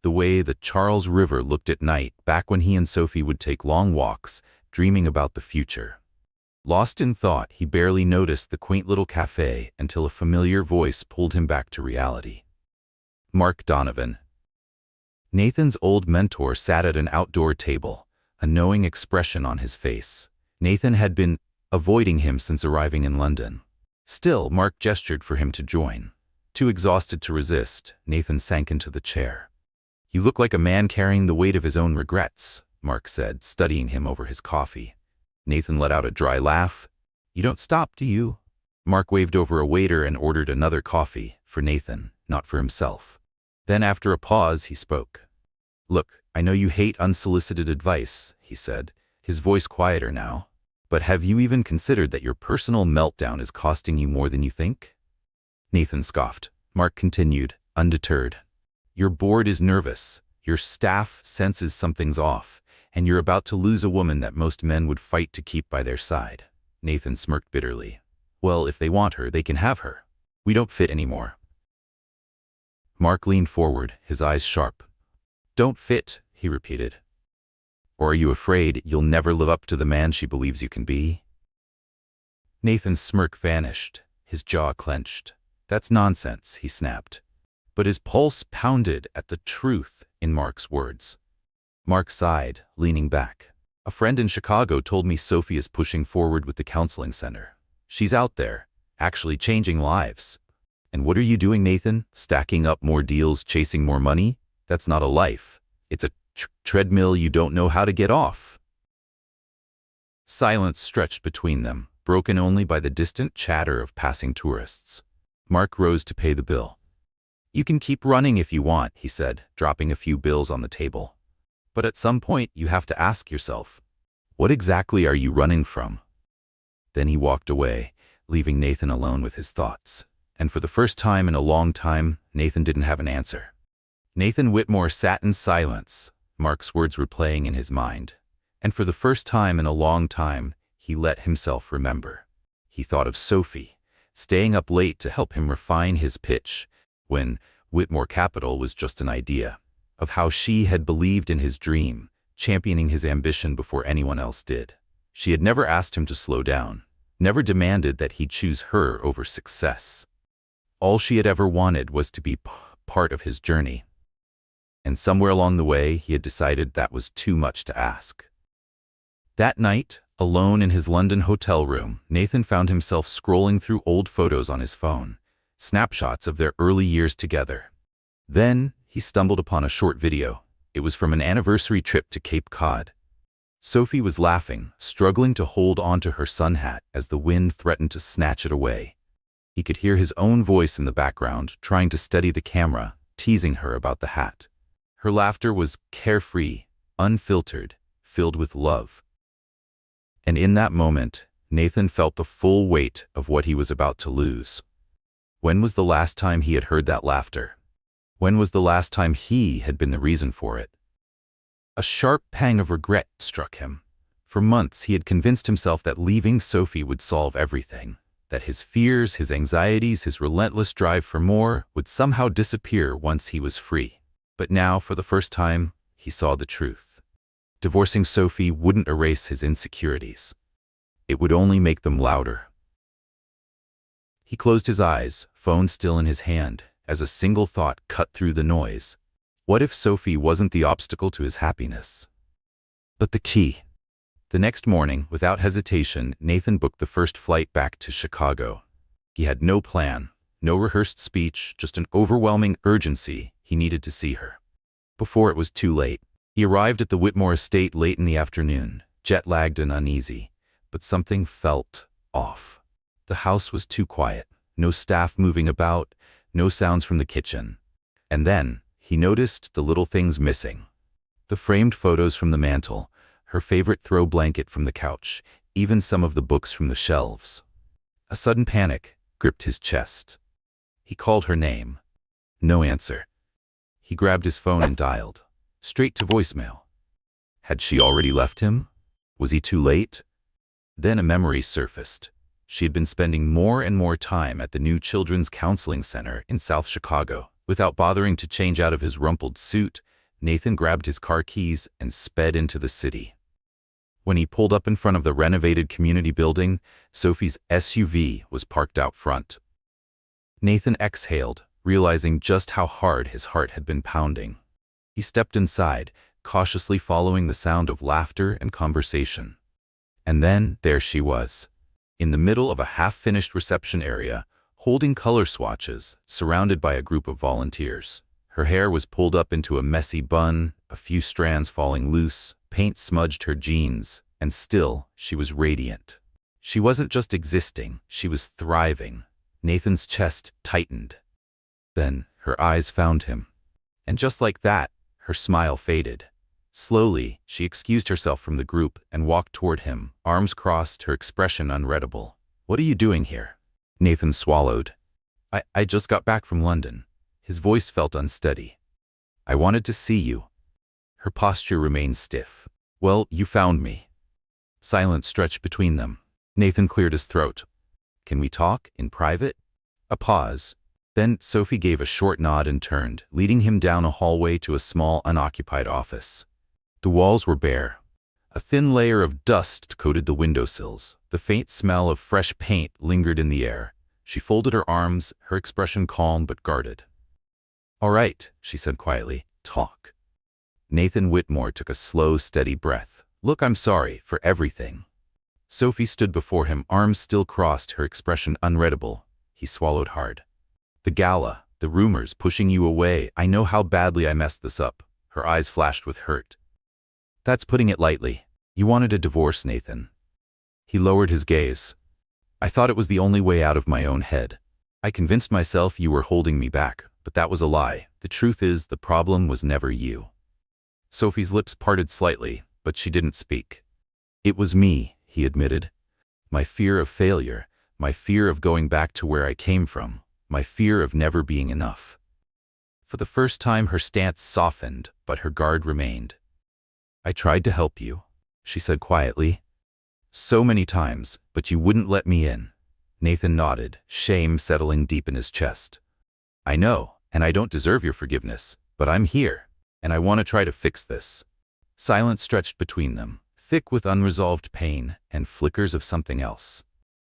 The way the Charles River looked at night back when he and Sophie would take long walks, dreaming about the future. Lost in thought, he barely noticed the quaint little cafe until a familiar voice pulled him back to reality. Mark Donovan. Nathan's old mentor sat at an outdoor table, a knowing expression on his face. Nathan had been avoiding him since arriving in London. Still, Mark gestured for him to join. Too exhausted to resist, Nathan sank into the chair. "You look like a man carrying the weight of his own regrets," Mark said, studying him over his coffee. Nathan let out a dry laugh. "You don't stop, do you?" Mark waved over a waiter and ordered another coffee, for Nathan, not for himself. Then after a pause, he spoke. "Look, I know you hate unsolicited advice," he said, his voice quieter now. "But have you even considered that your personal meltdown is costing you more than you think?" Nathan scoffed. Mark continued, undeterred. "Your board is nervous, your staff senses something's off, and you're about to lose a woman that most men would fight to keep by their side." Nathan smirked bitterly. "Well, if they want her, they can have her. We don't fit anymore." Mark leaned forward, his eyes sharp. "Don't fit," he repeated. "Or are you afraid you'll never live up to the man she believes you can be?" Nathan's smirk vanished, his jaw clenched. "That's nonsense," he snapped. But his pulse pounded at the truth in Mark's words. Mark sighed, leaning back. "A friend in Chicago told me Sophie is pushing forward with the counseling center. She's out there, actually changing lives." "And what are you doing, Nathan? Stacking up more deals, chasing more money? That's not a life. It's a treadmill you don't know how to get off." Silence stretched between them, broken only by the distant chatter of passing tourists. Mark rose to pay the bill. "You can keep running if you want," he said, dropping a few bills on the table. "But at some point you have to ask yourself, what exactly are you running from?" Then he walked away, leaving Nathan alone with his thoughts. And for the first time in a long time, Nathan didn't have an answer. Nathan Whitmore sat in silence. Mark's words were playing in his mind. And for the first time in a long time, he let himself remember. He thought of Sophie, staying up late to help him refine his pitch, when Whitmore Capital was just an idea, of how she had believed in his dream, championing his ambition before anyone else did. She had never asked him to slow down, never demanded that he choose her over success. All she had ever wanted was to be part of his journey. And somewhere along the way, he had decided that was too much to ask. That night, alone in his London hotel room, Nathan found himself scrolling through old photos on his phone, snapshots of their early years together. Then, he stumbled upon a short video. It was from an anniversary trip to Cape Cod. Sophie was laughing, struggling to hold onto her sun hat as the wind threatened to snatch it away. He could hear his own voice in the background, trying to steady the camera, teasing her about the hat. Her laughter was carefree, unfiltered, filled with love. And in that moment, Nathan felt the full weight of what he was about to lose. When was the last time he had heard that laughter? When was the last time he had been the reason for it? A sharp pang of regret struck him. For months he had convinced himself that leaving Sophie would solve everything, that his fears, his anxieties, his relentless drive for more would somehow disappear once he was free. But now, for the first time, he saw the truth. Divorcing Sophie wouldn't erase his insecurities. It would only make them louder. He closed his eyes, phone still in his hand, as a single thought cut through the noise. What if Sophie wasn't the obstacle to his happiness, but the key? The next morning, without hesitation, Nathan booked the first flight back to Chicago. He had no plan, no rehearsed speech, just an overwhelming urgency. He needed to see her before it was too late. He arrived at the Whitmore estate late in the afternoon, jet-lagged and uneasy, but something felt off. The house was too quiet, no staff moving about, no sounds from the kitchen. And then, he noticed the little things missing. The framed photos from the mantel, her favorite throw blanket from the couch, even some of the books from the shelves. A sudden panic gripped his chest. He called her name. No answer. He grabbed his phone and dialed. Straight to voicemail. Had she already left him? Was he too late? Then a memory surfaced. She had been spending more and more time at the new Children's Counseling Center in South Chicago. Without bothering to change out of his rumpled suit, Nathan grabbed his car keys and sped into the city. When he pulled up in front of the renovated community building, Sophie's SUV was parked out front. Nathan exhaled, realizing just how hard his heart had been pounding. He stepped inside, cautiously following the sound of laughter and conversation. And then there she was, in the middle of a half-finished reception area, holding color swatches, surrounded by a group of volunteers. Her hair was pulled up into a messy bun, a few strands falling loose, paint smudged her jeans, and still, she was radiant. She wasn't just existing, she was thriving. Nathan's chest tightened. Then, her eyes found him. And just like that, her smile faded. Slowly, she excused herself from the group and walked toward him, arms crossed, her expression unreadable. "What are you doing here?" Nathan swallowed. I just got back from London." His voice felt unsteady. "I wanted to see you." Her posture remained stiff. "Well, you found me." Silence stretched between them. Nathan cleared his throat. "Can we talk, in private?" A pause. Then Sophie gave a short nod and turned, leading him down a hallway to a small, unoccupied office. The walls were bare. A thin layer of dust coated the windowsills. The faint smell of fresh paint lingered in the air. She folded her arms, her expression calm but guarded. "All right," she said quietly. "Talk." Nathan Whitmore took a slow, steady breath. "Look, I'm sorry for everything." Sophie stood before him, arms still crossed, her expression unreadable. He swallowed hard. "The gala, the rumors pushing you away, I know how badly I messed this up." Her eyes flashed with hurt. "That's putting it lightly. You wanted a divorce, Nathan." He lowered his gaze. "I thought it was the only way out of my own head. I convinced myself you were holding me back, but that was a lie. The truth is, the problem was never you." Sophie's lips parted slightly, but she didn't speak. "It was me," he admitted. "My fear of failure, my fear of going back to where I came from, my fear of never being enough." For the first time, her stance softened, but her guard remained. "I tried to help you," she said quietly. "So many times, but you wouldn't let me in." Nathan nodded, shame settling deep in his chest. "I know, and I don't deserve your forgiveness, but I'm here, and I want to try to fix this." Silence stretched between them, thick with unresolved pain and flickers of something else.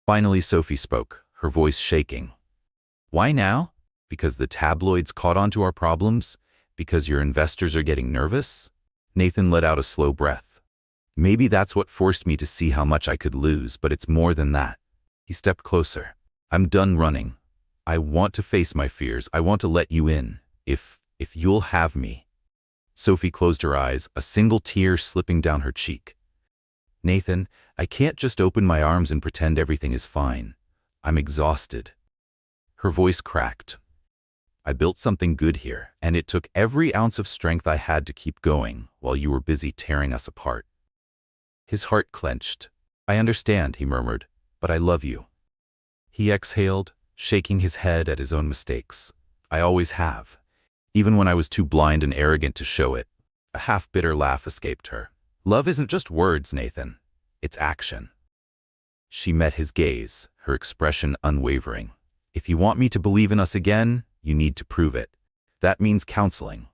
Finally, Sophie spoke, her voice shaking. "Why now? Because the tabloids caught on to our problems? Because your investors are getting nervous?" Nathan let out a slow breath. "Maybe that's what forced me to see how much I could lose, but it's more than that." He stepped closer. "I'm done running. I want to face my fears. I want to let you in, if you'll have me." Sophie closed her eyes, a single tear slipping down her cheek. "Nathan, I can't just open my arms and pretend everything is fine. I'm exhausted." Her voice cracked. "I built something good here, and it took every ounce of strength I had to keep going while you were busy tearing us apart." His heart clenched. "I understand," he murmured, "but I love you." He exhaled, shaking his head at his own mistakes. "I always have. Even when I was too blind and arrogant to show it." A half-bitter laugh escaped her. "Love isn't just words, Nathan. It's action." She met his gaze, her expression unwavering. "If you want me to believe in us again, you need to prove it. That means counseling,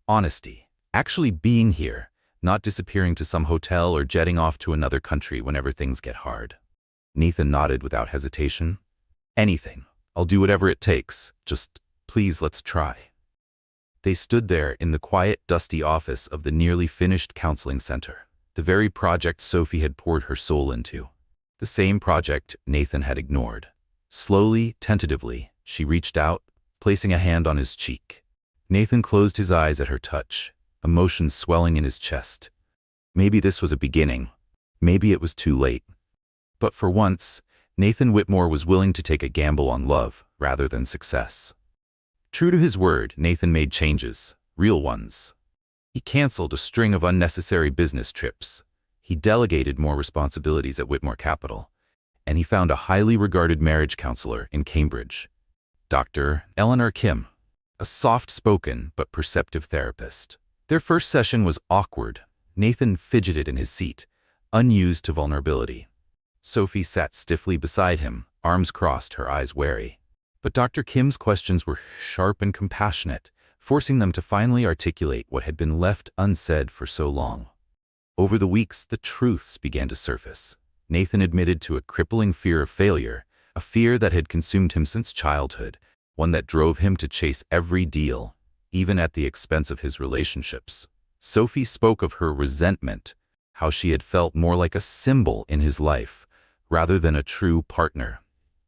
honesty, actually being here, not disappearing to some hotel or jetting off to another country whenever things get hard." Nathan nodded without hesitation. "Anything. I'll do whatever it takes. Just, please, let's try." They stood there in the quiet, dusty office of the nearly finished counseling center, the very project Sophie had poured her soul into. The same project Nathan had ignored. Slowly, tentatively, she reached out, placing a hand on his cheek. Nathan closed his eyes at her touch, emotions swelling in his chest. Maybe this was a beginning. Maybe it was too late. But for once, Nathan Whitmore was willing to take a gamble on love rather than success. True to his word, Nathan made changes, real ones. He canceled a string of unnecessary business trips. He delegated more responsibilities at Whitmore Capital, and he found a highly regarded marriage counselor in Cambridge, Dr. Eleanor Kim, a soft-spoken but perceptive therapist. Their first session was awkward. Nathan fidgeted in his seat, unused to vulnerability. Sophie sat stiffly beside him, arms crossed, her eyes wary. But Dr. Kim's questions were sharp and compassionate, forcing them to finally articulate what had been left unsaid for so long. Over the weeks, the truths began to surface. Nathan admitted to a crippling fear of failure, a fear that had consumed him since childhood. one that drove him to chase every deal, even at the expense of his relationships. Sophie spoke of her resentment, how she had felt more like a symbol in his life, rather than a true partner.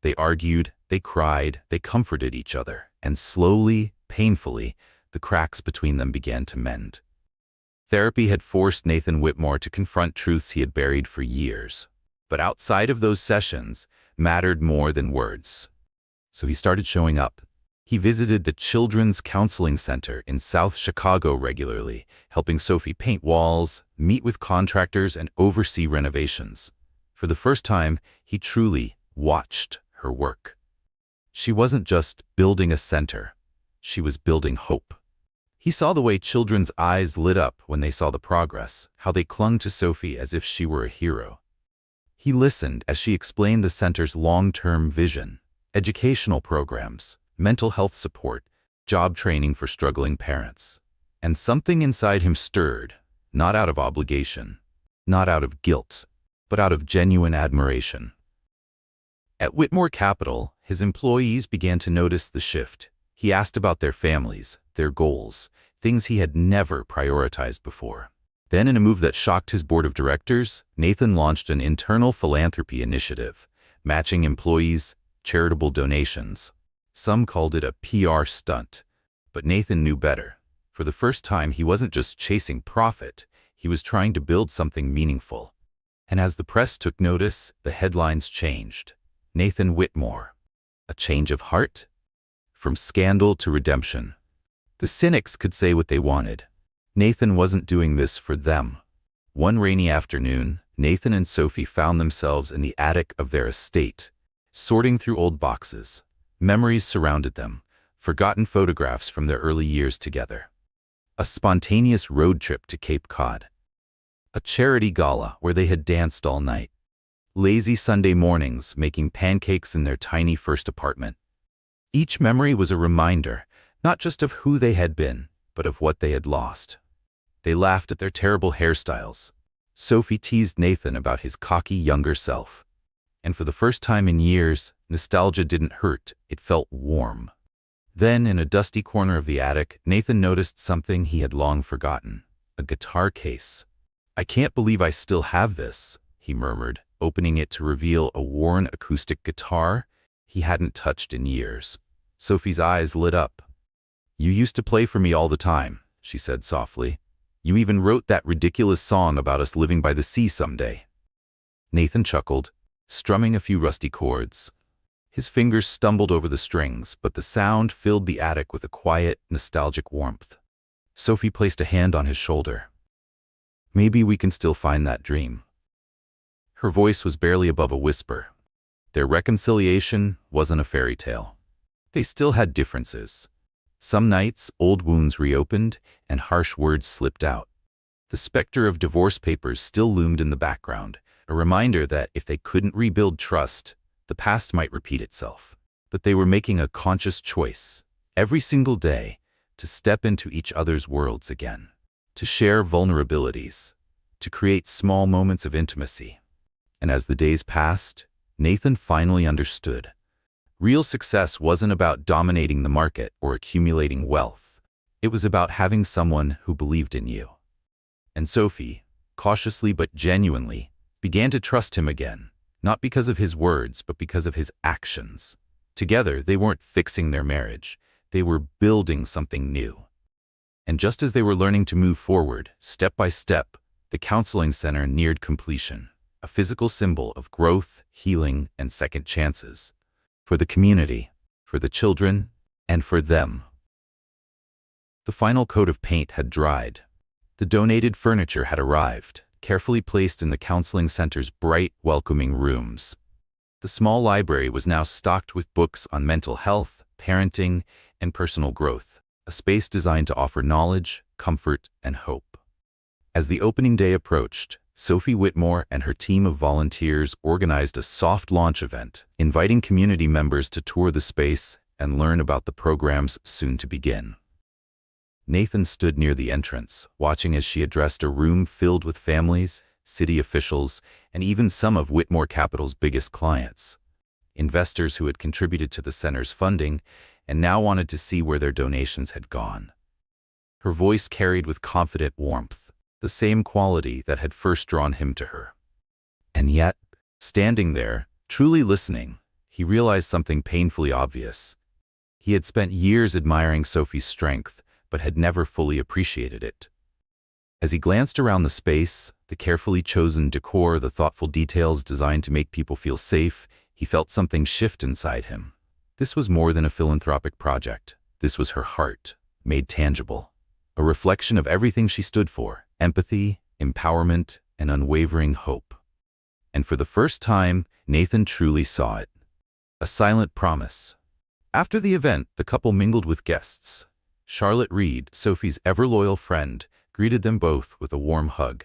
They argued, they cried, they comforted each other, and slowly, painfully, the cracks between them began to mend. Therapy had forced Nathan Whitmore to confront truths he had buried for years. But outside of those sessions mattered more than words. So he started showing up. He visited the Children's Counseling Center in South Chicago regularly, helping Sophie paint walls, meet with contractors, and oversee renovations. For the first time, he truly watched her work. She wasn't just building a center. She was building hope. He saw the way children's eyes lit up when they saw the progress, how they clung to Sophie as if she were a hero. He listened as she explained the center's long-term vision, educational programs, mental health support, job training for struggling parents. And something inside him stirred, not out of obligation, not out of guilt, but out of genuine admiration. At Whitmore Capital, his employees began to notice the shift. He asked about their families, their goals, things he had never prioritized before. Then, in a move that shocked his board of directors, Nathan launched an internal philanthropy initiative, matching employees' charitable donations. Some called it a PR stunt, but Nathan knew better. For the first time, he wasn't just chasing profit, he was trying to build something meaningful. And as the press took notice, the headlines changed. Nathan Whitmore, a change of heart? From scandal to redemption. The cynics could say what they wanted. Nathan wasn't doing this for them. One rainy afternoon, Nathan and Sophie found themselves in the attic of their estate, sorting through old boxes. Memories surrounded them, forgotten photographs from their early years together. A spontaneous road trip to Cape Cod. A charity gala where they had danced all night. Lazy Sunday mornings making pancakes in their tiny first apartment. Each memory was a reminder, not just of who they had been, but of what they had lost. They laughed at their terrible hairstyles. Sophie teased Nathan about his cocky younger self. And for the first time in years, nostalgia didn't hurt, it felt warm. Then, in a dusty corner of the attic, Nathan noticed something he had long forgotten. A guitar case. "I can't believe I still have this," he murmured, opening it to reveal a worn acoustic guitar he hadn't touched in years. Sophie's eyes lit up. "You used to play for me all the time," she said softly. "You even wrote that ridiculous song about us living by the sea someday." Nathan chuckled, strumming a few rusty chords. His fingers stumbled over the strings, but the sound filled the attic with a quiet, nostalgic warmth. Sophie placed a hand on his shoulder. "Maybe we can still find that dream." Her voice was barely above a whisper. Their reconciliation wasn't a fairy tale. They still had differences. Some nights, old wounds reopened and harsh words slipped out. The specter of divorce papers still loomed in the background, a reminder that if they couldn't rebuild trust, the past might repeat itself. But they were making a conscious choice, every single day, to step into each other's worlds again, to share vulnerabilities, to create small moments of intimacy. And as the days passed, Nathan finally understood. Real success wasn't about dominating the market or accumulating wealth. It was about having someone who believed in you. And Sophie, cautiously but genuinely, began to trust him again, not because of his words, but because of his actions. Together, they weren't fixing their marriage. They were building something new. And just as they were learning to move forward, step by step, the counseling center neared completion, a physical symbol of growth, healing, and second chances. For the community, for the children, and for them. The final coat of paint had dried. The donated furniture had arrived, carefully placed in the counseling center's bright, welcoming rooms. The small library was now stocked with books on mental health, parenting, and personal growth, a space designed to offer knowledge, comfort, and hope. As the opening day approached, Sophie Whitmore and her team of volunteers organized a soft launch event, inviting community members to tour the space and learn about the programs soon to begin. Nathan stood near the entrance, watching as she addressed a room filled with families, city officials, and even some of Whitmore Capital's biggest clients. Investors who had contributed to the center's funding, and now wanted to see where their donations had gone. Her voice carried with confident warmth, the same quality that had first drawn him to her. And yet, standing there, truly listening, he realized something painfully obvious. He had spent years admiring Sophie's strength, but had never fully appreciated it. As he glanced around the space, the carefully chosen decor, the thoughtful details designed to make people feel safe, he felt something shift inside him. This was more than a philanthropic project. This was her heart, made tangible. A reflection of everything she stood for: empathy, empowerment, and unwavering hope. And for the first time, Nathan truly saw it. A silent promise. After the event, the couple mingled with guests. Charlotte Reed, Sophie's ever-loyal friend, greeted them both with a warm hug.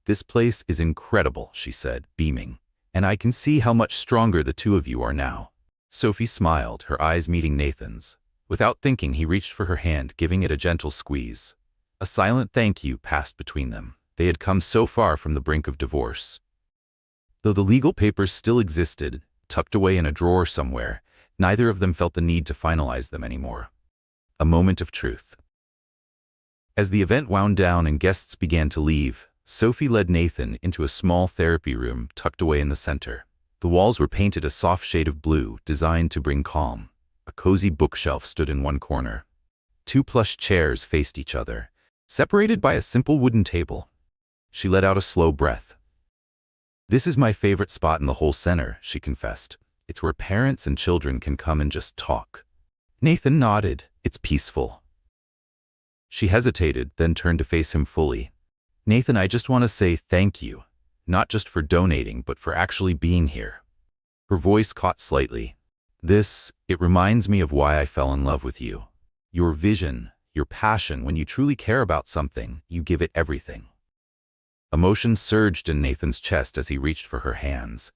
"This place is incredible," she said, beaming, "and I can see how much stronger the two of you are now." Sophie smiled, her eyes meeting Nathan's. Without thinking, he reached for her hand, giving it a gentle squeeze. A silent thank you passed between them. They had come so far from the brink of divorce. Though the legal papers still existed, tucked away in a drawer somewhere, neither of them felt the need to finalize them anymore. A moment of truth. As the event wound down and guests began to leave, Sophie led Nathan into a small therapy room tucked away in the center. The walls were painted a soft shade of blue, designed to bring calm. A cozy bookshelf stood in one corner. 2 plush chairs faced each other, separated by a simple wooden table. She let out a slow breath. "This is my favorite spot in the whole center," she confessed. "It's where parents and children can come and just talk." Nathan nodded. "It's peaceful." She hesitated, then turned to face him fully. "Nathan, I just want to say thank you. Not just for donating, but for actually being here." Her voice caught slightly. It reminds me of why I fell in love with you. Your vision, your passion. When you truly care about something, you give it everything." Emotion surged in Nathan's chest as he reached for her hands.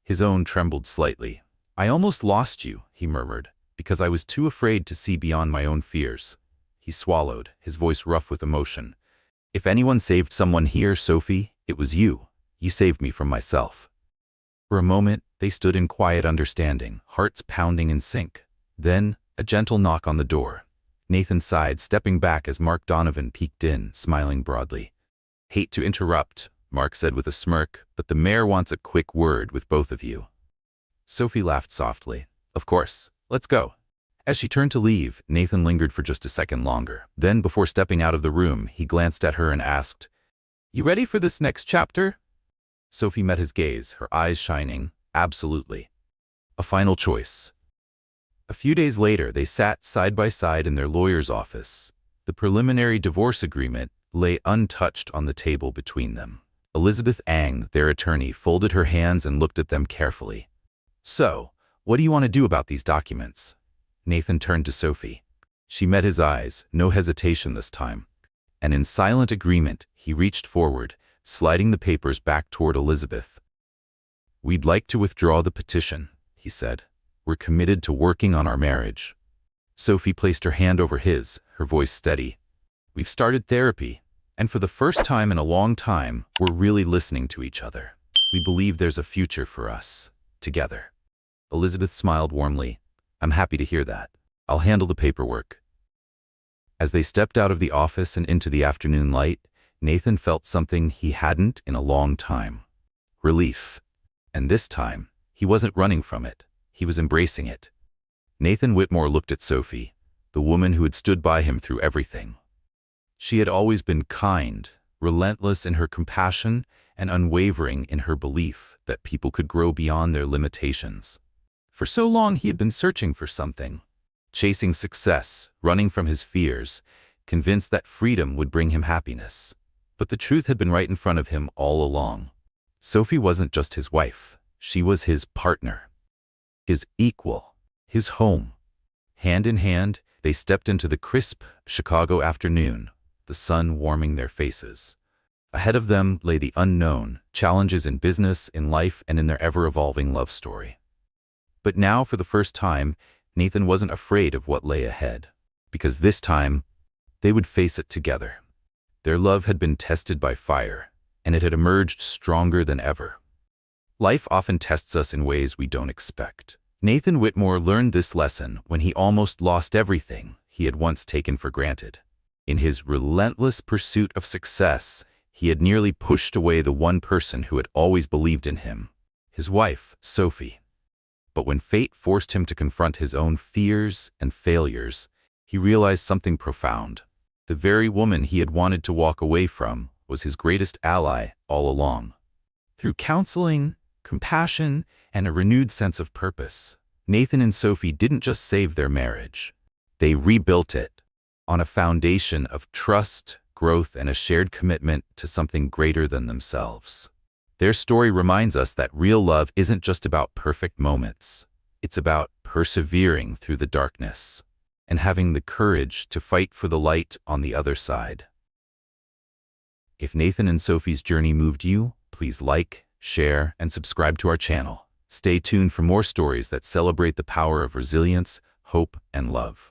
His own trembled slightly. "I almost lost you," he murmured, "because I was too afraid to see beyond my own fears." He swallowed, his voice rough with emotion. "If anyone saved someone here, Sophie, it was you. You saved me from myself." For a moment, they stood in quiet understanding, hearts pounding in sync. Then, a gentle knock on the door. Nathan sighed, stepping back as Mark Donovan peeked in, smiling broadly. "Hate to interrupt," Mark said with a smirk, "but the mayor wants a quick word with both of you." Sophie laughed softly. "Of course. Let's go." As she turned to leave, Nathan lingered for just a second longer. Then, before stepping out of the room, he glanced at her and asked, "You ready for this next chapter?" Sophie met his gaze, her eyes shining. "Absolutely." A final choice. A few days later, they sat side by side in their lawyer's office. The preliminary divorce agreement lay untouched on the table between them. Elizabeth Ang, their attorney, folded her hands and looked at them carefully. "So, what do you want to do about these documents?" Nathan turned to Sophie. She met his eyes, no hesitation this time. And in silent agreement, he reached forward, sliding the papers back toward Elizabeth. "We'd like to withdraw the petition," he said. "We're committed to working on our marriage." Sophie placed her hand over his, her voice steady. "We've started therapy, and for the first time in a long time, we're really listening to each other. We believe there's a future for us, together." Elizabeth smiled warmly. "I'm happy to hear that. I'll handle the paperwork." As they stepped out of the office and into the afternoon light, Nathan felt something he hadn't in a long time. Relief. And this time, he wasn't running from it. He was embracing it. Nathan Whitmore looked at Sophie, the woman who had stood by him through everything. She had always been kind, relentless in her compassion, and unwavering in her belief that people could grow beyond their limitations. For so long, he had been searching for something, chasing success, running from his fears, convinced that freedom would bring him happiness. But the truth had been right in front of him all along. Sophie wasn't just his wife. She was his partner, his equal, his home. Hand in hand, they stepped into the crisp Chicago afternoon, the sun warming their faces. Ahead of them lay the unknown, challenges in business, in life, and in their ever-evolving love story. But now, for the first time, Nathan wasn't afraid of what lay ahead, because this time, they would face it together. Their love had been tested by fire, and it had emerged stronger than ever. Life often tests us in ways we don't expect. Nathan Whitmore learned this lesson when he almost lost everything he had once taken for granted. In his relentless pursuit of success, he had nearly pushed away the one person who had always believed in him, his wife, Sophie. But when fate forced him to confront his own fears and failures, he realized something profound. The very woman he had wanted to walk away from was his greatest ally all along. Through counseling, compassion, and a renewed sense of purpose, Nathan and Sophie didn't just save their marriage. They rebuilt it on a foundation of trust, growth, and a shared commitment to something greater than themselves. Their story reminds us that real love isn't just about perfect moments. It's about persevering through the darkness and having the courage to fight for the light on the other side. If Nathan and Sophie's journey moved you, please like, share, and subscribe to our channel. Stay tuned for more stories that celebrate the power of resilience, hope, and love.